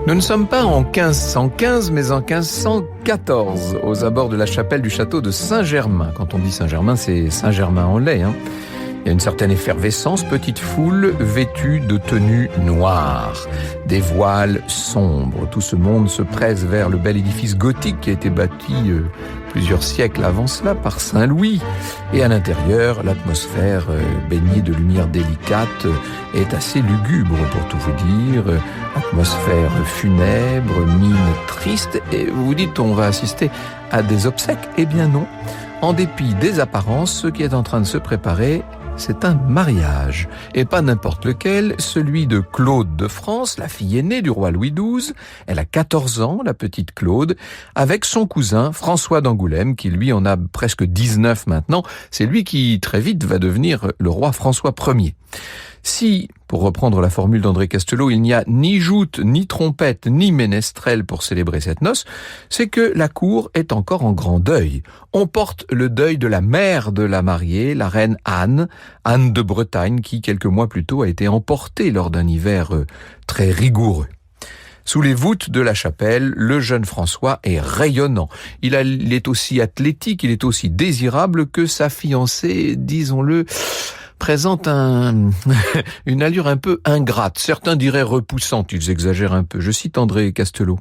Nous ne sommes pas en 1515, mais en 1514, aux abords de la chapelle du château de Saint-Germain. Quand on dit Saint-Germain, c'est Saint-Germain-en-Laye. Il y a une certaine effervescence, petite foule vêtue de tenues noires, des voiles sombres. Tout ce monde se presse vers le bel édifice gothique qui a été bâti plusieurs siècles avant cela par Saint-Louis. Et à l'intérieur, l'atmosphère baignée de lumière délicate est assez lugubre, pour tout vous dire. Atmosphère funèbre, mine triste. Et vous vous dites, on va assister à des obsèques? Eh bien non. En dépit des apparences, ce qui est en train de se préparer, c'est un mariage. Et pas n'importe lequel, celui de Claude de France, la fille aînée du roi Louis XII. Elle a 14 ans, la petite Claude, avec son cousin François d'Angoulême, qui lui en a presque 19 maintenant. C'est lui qui, très vite, va devenir le roi François Ier. Si, pour reprendre la formule d'André Castelot, il n'y a ni joute, ni trompette, ni ménestrel pour célébrer cette noce, c'est que la cour est encore en grand deuil. On porte le deuil de la mère de la mariée, la reine Anne de Bretagne, qui quelques mois plus tôt a été emportée lors d'un hiver très rigoureux. Sous les voûtes de la chapelle, le jeune François est rayonnant. Il est aussi athlétique, il est aussi désirable que sa fiancée, disons-le, présente une allure un peu ingrate. Certains diraient repoussante, ils exagèrent un peu. Je cite André Castelot.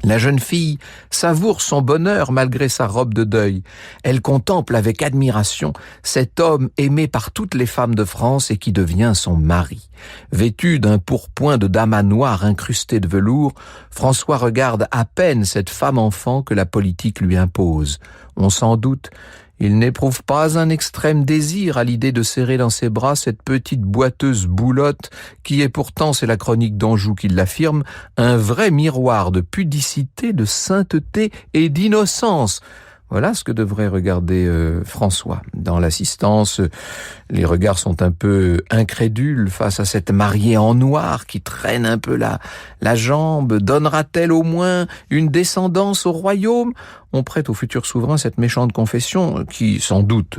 La jeune fille savoure son bonheur malgré sa robe de deuil. Elle contemple avec admiration cet homme aimé par toutes les femmes de France et qui devient son mari. Vêtu d'un pourpoint de damas noir incrusté de velours, François regarde à peine cette femme-enfant que la politique lui impose. On s'en doute, il n'éprouve pas un extrême désir à l'idée de serrer dans ses bras cette petite boiteuse boulotte qui est pourtant, c'est la chronique d'Anjou qui l'affirme, un vrai miroir de pudicité, de sainteté et d'innocence. Voilà ce que devrait regarder François. Dans l'assistance, les regards sont un peu incrédules face à cette mariée en noir qui traîne un peu la jambe. Donnera-t-elle au moins une descendance au royaume ? On prête au futur souverain cette méchante confession qui, sans doute,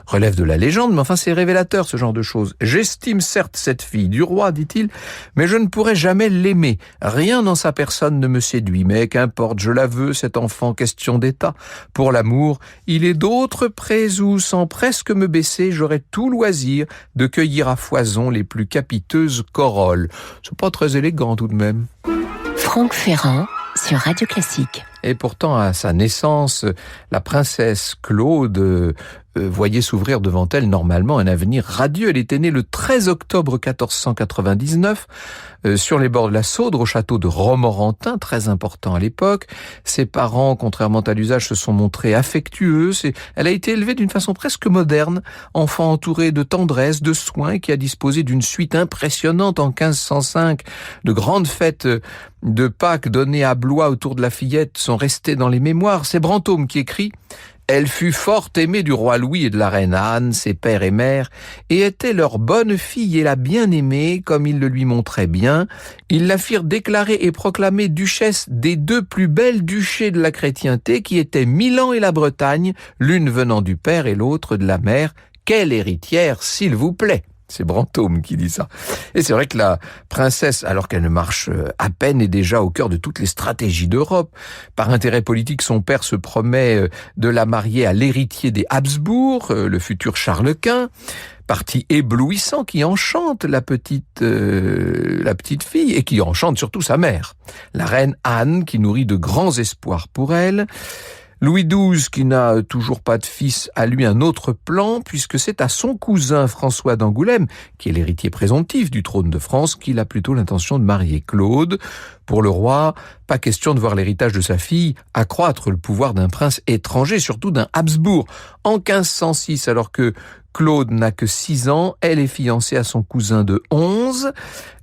relève de la légende, mais enfin c'est révélateur ce genre de choses. J'estime certes cette fille du roi, dit-il, mais je ne pourrai jamais l'aimer. Rien dans sa personne ne me séduit, mais qu'importe, je la veux, cet enfant, question d'état. Pour l'amour, il est d'autres prés où, sans presque me baisser, j'aurais tout loisir de cueillir à foison les plus capiteuses corolles. C'est pas très élégant tout de même. Franck Ferrand sur Radio Classique. Et pourtant, à sa naissance, la princesse Claude voyait s'ouvrir devant elle normalement un avenir radieux. Elle était née le 13 octobre 1499 sur les bords de la Saudre, au château de Romorantin, très important à l'époque. Ses parents, contrairement à l'usage, se sont montrés affectueux. Elle a été élevée d'une façon presque moderne, enfant entouré de tendresse, de soins, qui a disposé d'une suite impressionnante en 1505. De grandes fêtes de Pâques données à Blois autour de la fillette sont restées dans les mémoires. C'est Brantôme qui écrit « Elle fut fort aimée du roi Louis et de la reine Anne, ses pères et mères, et était leur bonne fille et la bien-aimée, comme ils le lui montraient bien. Ils la firent déclarer et proclamer duchesse des deux plus belles duchés de la chrétienté, qui étaient Milan et la Bretagne, l'une venant du père et l'autre de la mère. Quelle héritière, s'il vous plaît !» C'est Brantôme qui dit ça. Et c'est vrai que la princesse, alors qu'elle ne marche à peine, est déjà au cœur de toutes les stratégies d'Europe. Par intérêt politique, son père se promet de la marier à l'héritier des Habsbourg, le futur Charles Quint. Parti éblouissant qui enchante la petite fille et qui enchante surtout sa mère. La reine Anne qui nourrit de grands espoirs pour elle. Louis XII, qui n'a toujours pas de fils, a lui un autre plan, puisque c'est à son cousin François d'Angoulême, qui est l'héritier présomptif du trône de France, qu'il a plutôt l'intention de marier Claude. Pour le roi, pas question de voir l'héritage de sa fille accroître le pouvoir d'un prince étranger, surtout d'un Habsbourg. En 1506, alors que Claude n'a que 6 ans, elle est fiancée à son cousin de 11.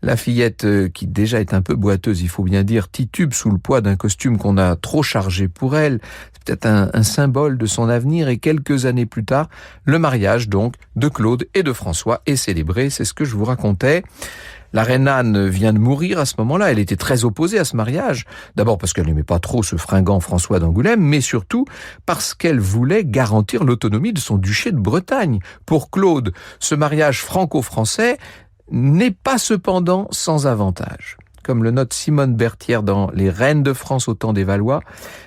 La fillette, qui déjà est un peu boiteuse, il faut bien dire, titube sous le poids d'un costume qu'on a trop chargé pour elle. C'est peut-être un symbole de son avenir, et quelques années plus tard, le mariage donc de Claude et de François est célébré, c'est ce que je vous racontais. La reine Anne vient de mourir à ce moment-là. Elle était très opposée à ce mariage. D'abord parce qu'elle n'aimait pas trop ce fringant François d'Angoulême, mais surtout parce qu'elle voulait garantir l'autonomie de son duché de Bretagne. Pour Claude, ce mariage franco-français n'est pas cependant sans avantage. comme le note Simone Berthière dans Les Reines de France au temps des Valois.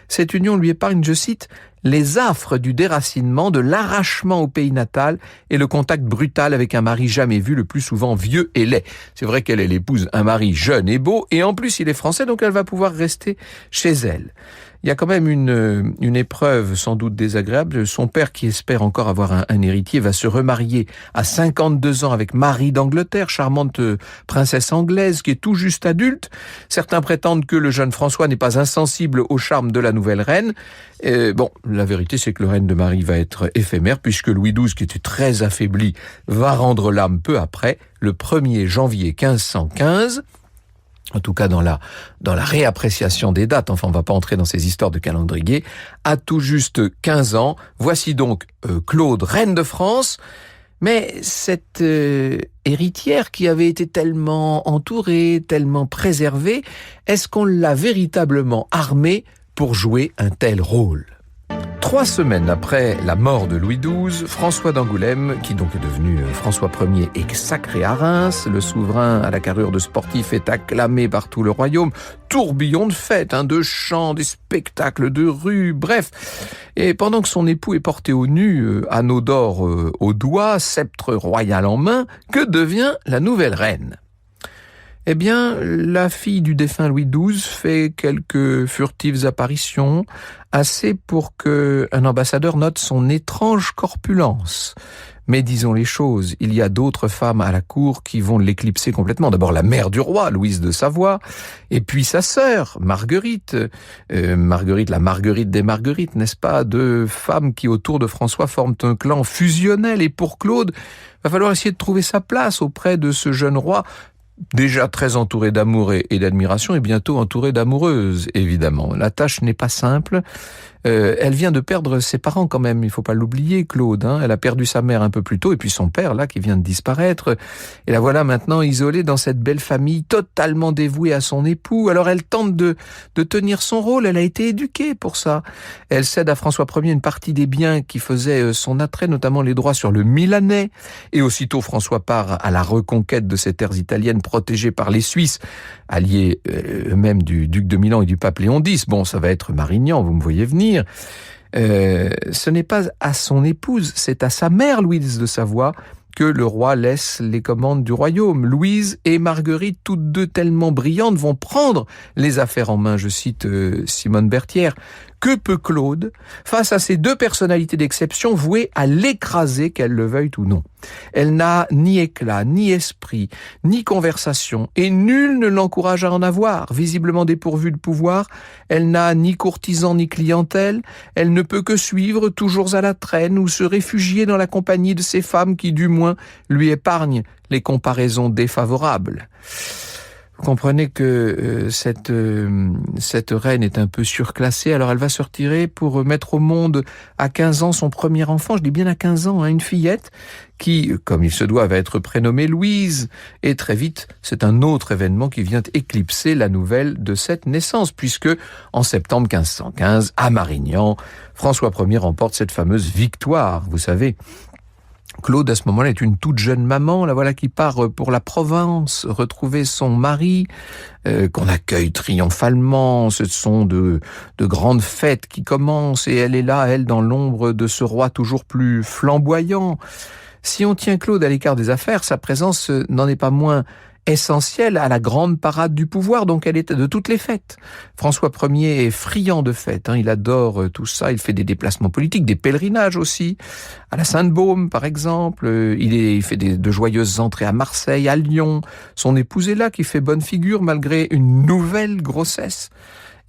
Cette union lui épargne, je cite, les affres du déracinement, de l'arrachement au pays natal et le contact brutal avec un mari jamais vu, le plus souvent vieux et laid. C'est vrai qu'elle épouse un mari jeune et beau, et en plus il est français, donc elle va pouvoir rester chez elle. Il y a quand même une épreuve sans doute désagréable. Son père, qui espère encore avoir un héritier, va se remarier à 52 ans avec Marie d'Angleterre, charmante princesse anglaise qui est tout juste adulte. Certains prétendent que le jeune François n'est pas insensible au charme de la nouvelle reine. Bon, la vérité c'est que le règne de Marie va être éphémère, puisque Louis XII, qui était très affaibli, va rendre l'âme peu après, le 1er janvier 1515. En tout cas dans la réappréciation des dates, enfin on va pas entrer dans ces histoires de calendrier, à tout juste 15 ans, voici donc Claude, reine de France, mais cette héritière qui avait été tellement entourée, tellement préservée, est-ce qu'on l'a véritablement armée pour jouer un tel rôle ? 3 semaines après la mort de Louis XII, François d'Angoulême, qui donc est devenu François Ier, est sacré à Reims. Le souverain à la carrure de sportif est acclamé par tout le royaume. Tourbillon de fêtes, de chants, des spectacles de rue, bref. Et pendant que son époux est porté au nu, anneau d'or au doigt, sceptre royal en main, que devient la nouvelle reine ? Eh bien, la fille du défunt Louis XII fait quelques furtives apparitions, assez pour que un ambassadeur note son étrange corpulence. Mais disons les choses, il y a d'autres femmes à la cour qui vont l'éclipser complètement. D'abord la mère du roi, Louise de Savoie, et puis sa sœur, Marguerite. Marguerite, la Marguerite des Marguerites, n'est-ce pas? Deux femmes qui, autour de François, forment un clan fusionnel. Et pour Claude, va falloir essayer de trouver sa place auprès de ce jeune roi, déjà très entouré d'amour et d'admiration, et bientôt entouré d'amoureuses, évidemment. La tâche n'est pas simple. Elle vient de perdre ses parents quand même, il faut pas l'oublier, Claude. Elle a perdu sa mère un peu plus tôt, et puis son père, là, qui vient de disparaître. Et la voilà maintenant isolée dans cette belle famille, totalement dévouée à son époux. Alors elle tente de tenir son rôle, elle a été éduquée pour ça. Elle cède à François Ier une partie des biens qui faisaient son attrait, notamment les droits sur le Milanais. Et aussitôt François part à la reconquête de ces terres italiennes protégées par les Suisses, alliés eux-mêmes du duc de Milan et du pape Léon X. Bon, ça va être Marignan, vous me voyez venir. Ce n'est pas à son épouse, c'est à sa mère Louise de Savoie que le roi laisse les commandes du royaume. Louise et Marguerite, toutes deux tellement brillantes, vont prendre les affaires en main. Je cite Simone Berthière. Que peut Claude face à ces deux personnalités d'exception vouées à l'écraser, qu'elle le veuille ou non? Elle n'a ni éclat, ni esprit, ni conversation, et nul ne l'encourage à en avoir. Visiblement dépourvue de pouvoir, elle n'a ni courtisan ni clientèle, elle ne peut que suivre toujours à la traîne ou se réfugier dans la compagnie de ces femmes qui, du moins, lui épargnent les comparaisons défavorables. Vous comprenez que cette reine est un peu surclassée, alors elle va se retirer pour mettre au monde à 15 ans son premier enfant, je dis bien à 15 ans, une fillette qui, comme il se doit, va être prénommée Louise. Et très vite, c'est un autre événement qui vient éclipser la nouvelle de cette naissance, puisque en septembre 1515, à Marignan, François Ier remporte cette fameuse victoire, vous savez. Claude, à ce moment-là, est une toute jeune maman, la voilà qui part pour la Provence, retrouver son mari, qu'on accueille triomphalement. Ce sont de grandes fêtes qui commencent, et elle est là, elle, dans l'ombre de ce roi toujours plus flamboyant. Si on tient Claude à l'écart des affaires, sa présence n'en est pas moins essentielle à la grande parade du pouvoir, donc elle est de toutes les fêtes. François Ier est friand de fêtes, il adore tout ça, il fait des déplacements politiques, des pèlerinages aussi, à la Sainte-Baume par exemple, il fait de joyeuses entrées à Marseille, à Lyon, son épouse est là qui fait bonne figure malgré une nouvelle grossesse.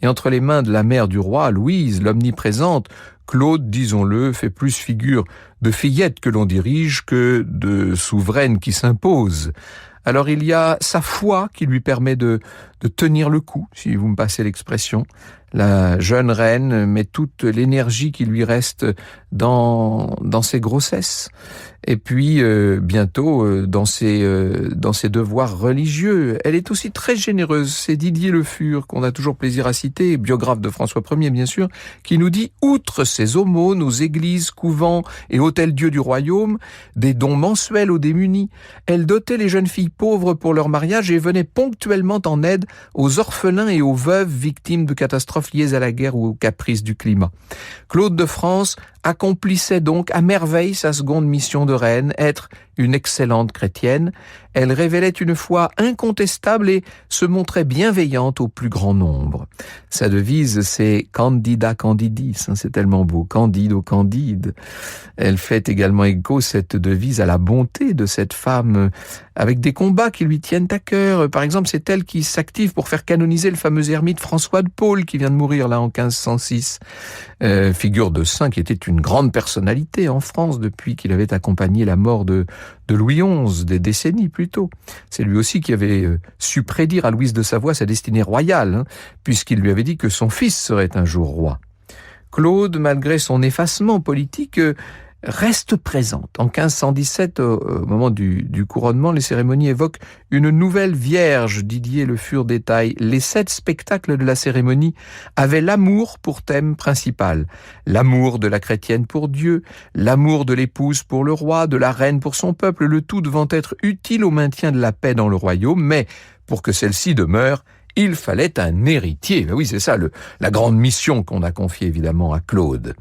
Et entre les mains de la mère du roi, Louise, l'omniprésente, Claude, disons-le, fait plus figure de fillette que l'on dirige que de souveraine qui s'impose. Alors il y a sa foi qui lui permet de tenir le coup, si vous me passez l'expression. La jeune reine met toute l'énergie qui lui reste dans ses grossesses. Et puis bientôt dans ses devoirs religieux. Elle est aussi très généreuse. C'est Didier Le Fur, qu'on a toujours plaisir à citer, biographe de François Ier bien sûr, qui nous dit: outre ses aumônes aux églises, couvents et hôtels-dieux du royaume, des dons mensuels aux démunis, elle dotait les jeunes filles pauvres pour leur mariage et venait ponctuellement en aide aux orphelins et aux veuves victimes de catastrophes liées à la guerre ou aux caprices du climat. Claude de France accomplissait donc à merveille sa seconde mission de reine, être une excellente chrétienne. Elle révélait une foi incontestable et se montrait bienveillante au plus grand nombre. Sa devise, c'est Candida Candidis, c'est tellement beau, Candide au Candide. Elle fait également écho, cette devise, à la bonté de cette femme, avec des combats qui lui tiennent à cœur. Par exemple, c'est elle qui s'active pour faire canoniser le fameux ermite François de Paule, qui vient de mourir là en 1506. Figure de saint qui était une grande personnalité en France depuis qu'il avait accompagné la mort de Louis XI, des décennies plus tôt. C'est lui aussi qui avait su prédire à Louise de Savoie sa destinée royale, puisqu'il lui avait dit que son fils serait un jour roi. Claude, malgré son effacement politique, reste présente. En 1517, au moment du couronnement, les cérémonies évoquent une nouvelle vierge. Didier Le Fur détaille: les 7 spectacles de la cérémonie avaient l'amour pour thème principal. L'amour de la chrétienne pour Dieu, l'amour de l'épouse pour le roi, de la reine pour son peuple, le tout devant être utile au maintien de la paix dans le royaume, mais pour que celle-ci demeure, il fallait un héritier. Ben oui, c'est ça la grande mission qu'on a confiée évidemment à Claude.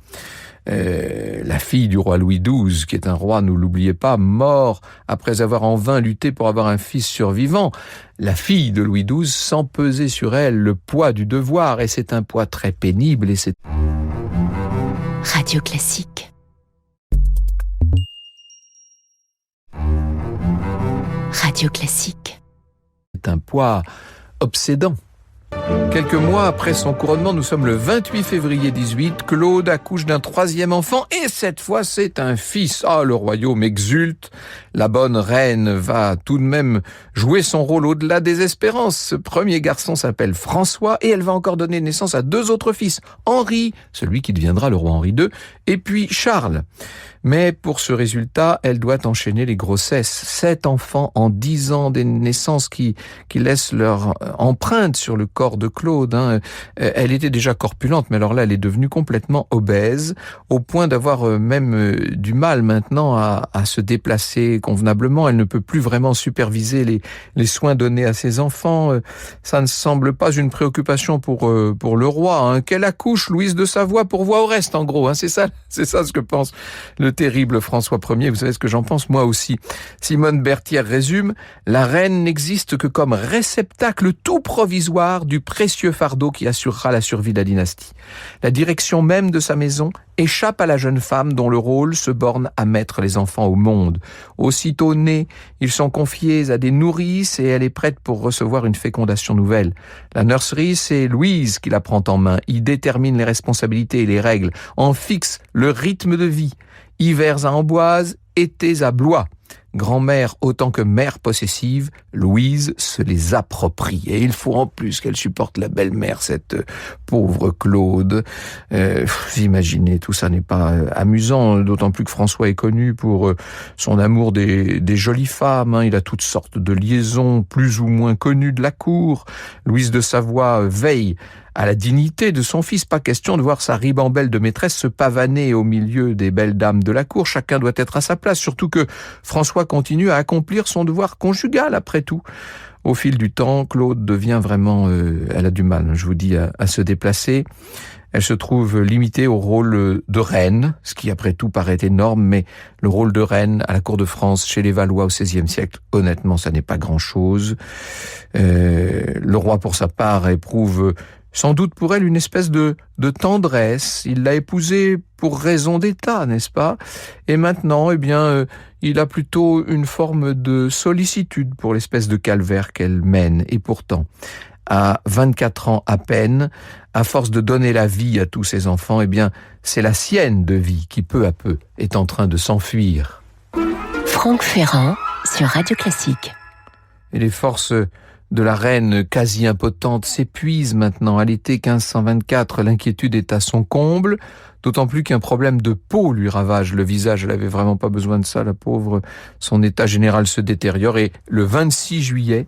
La fille du roi Louis XII, qui est un roi, ne l'oubliez pas, mort après avoir en vain lutté pour avoir un fils survivant. La fille de Louis XII sent peser sur elle le poids du devoir, et c'est un poids très pénible. Et c'est Radio Classique. Radio Classique. C'est un poids obsédant. Quelques mois après son couronnement, nous sommes le 28 février 18, Claude accouche d'un 3e enfant, et cette fois c'est un fils. Ah, le royaume exulte, la bonne reine va tout de même jouer son rôle au-delà des espérances. Ce premier garçon s'appelle François, et elle va encore donner naissance à 2 autres fils, Henri, celui qui deviendra le roi Henri II, et puis Charles. Mais pour ce résultat, elle doit enchaîner les grossesses. 7 enfants en 10 ans, des naissances qui laissent leur empreinte sur le corps de Claude. Elle était déjà corpulente, mais alors là, elle est devenue complètement obèse, au point d'avoir même du mal maintenant à se déplacer convenablement. Elle ne peut plus vraiment superviser les soins donnés à ses enfants. Ça ne semble pas une préoccupation pour le roi. Qu'elle accouche, Louise de Savoie pourvoit au reste, en gros. C'est ça ce que pense le terrible François Ier. Vous savez ce que j'en pense, moi aussi. Simone Berthier résume: la reine n'existe que comme réceptacle tout provisoire du précieux fardeau qui assurera la survie de la dynastie. La direction même de sa maison échappe à la jeune femme dont le rôle se borne à mettre les enfants au monde. Aussitôt nés, ils sont confiés à des nourrices et elle est prête pour recevoir une fécondation nouvelle. La nurserie, c'est Louise qui la prend en main, y détermine les responsabilités et les règles, en fixe le rythme de vie. Hivers à Amboise, étés à Blois. Grand-mère autant que mère possessive, Louise se les approprie. Et il faut en plus qu'elle supporte la belle-mère, cette pauvre Claude. Vous imaginez, tout ça n'est pas amusant, d'autant plus que François est connu pour son amour des jolies femmes. Il a toutes sortes de liaisons plus ou moins connues de la cour. Louise de Savoie veille à la dignité de son fils. Pas question de voir sa ribambelle de maîtresse se pavaner au milieu des belles dames de la cour. Chacun doit être à sa place, surtout que François continue à accomplir son devoir conjugal après tout. Au fil du temps, Claude devient vraiment... elle a du mal, je vous dis, à se déplacer. Elle se trouve limitée au rôle de reine, ce qui après tout paraît énorme, mais le rôle de reine à la cour de France, chez les Valois au XVIe siècle, honnêtement, ça n'est pas grand-chose. Le roi, pour sa part, éprouve sans doute pour elle une espèce de tendresse. Il l'a épousée pour raison d'État, n'est-ce pas? Et maintenant, il a plutôt une forme de sollicitude pour l'espèce de calvaire qu'elle mène. Et pourtant, à 24 ans à peine, à force de donner la vie à tous ses enfants, c'est la sienne de vie qui, peu à peu, est en train de s'enfuir. Franck Ferrand sur Radio Classique. Et les forces de la reine quasi impotente s'épuise maintenant. À l'été 1524, l'inquiétude est à son comble, d'autant plus qu'un problème de peau lui ravage le visage. Elle avait vraiment pas besoin de ça, la pauvre. Son état général se détériore et le 26 juillet,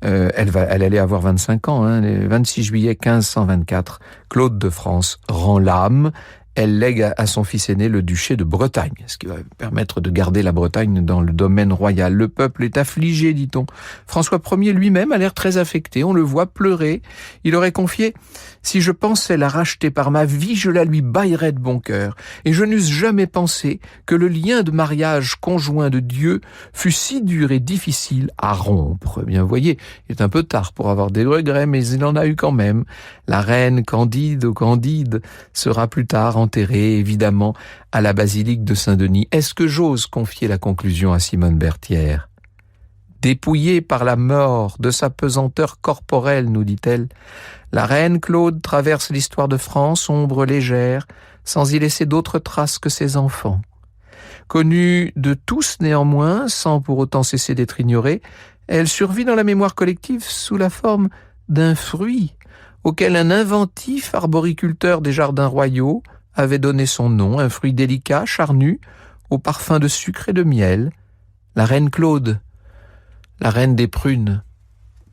elle allait avoir 25 ans, le 26 juillet 1524, Claude de France rend l'âme. Elle lègue à son fils aîné le duché de Bretagne, ce qui va permettre de garder la Bretagne dans le domaine royal. Le peuple est affligé, dit-on. François Ier lui-même a l'air très affecté, on le voit pleurer. Il aurait confié « Si je pensais la racheter par ma vie, je la lui baillerais de bon cœur. Et je n'eusse jamais pensé que le lien de mariage conjoint de Dieu fût si dur et difficile à rompre. » Bien, vous voyez, il est un peu tard pour avoir des regrets, mais il en a eu quand même. La reine Candide sera plus tard enterrée, évidemment, à la basilique de Saint-Denis. Est-ce que j'ose confier la conclusion à Simone Berthière ? Dépouillée par la mort de sa pesanteur corporelle, nous dit-elle, la reine Claude traverse l'histoire de France, ombre légère, sans y laisser d'autres traces que ses enfants. Connue de tous néanmoins, sans pour autant cesser d'être ignorée, elle survit dans la mémoire collective sous la forme d'un fruit auquel un inventif arboriculteur des jardins royaux avait donné son nom, un fruit délicat, charnu, au parfum de sucre et de miel, la reine Claude, la reine des prunes.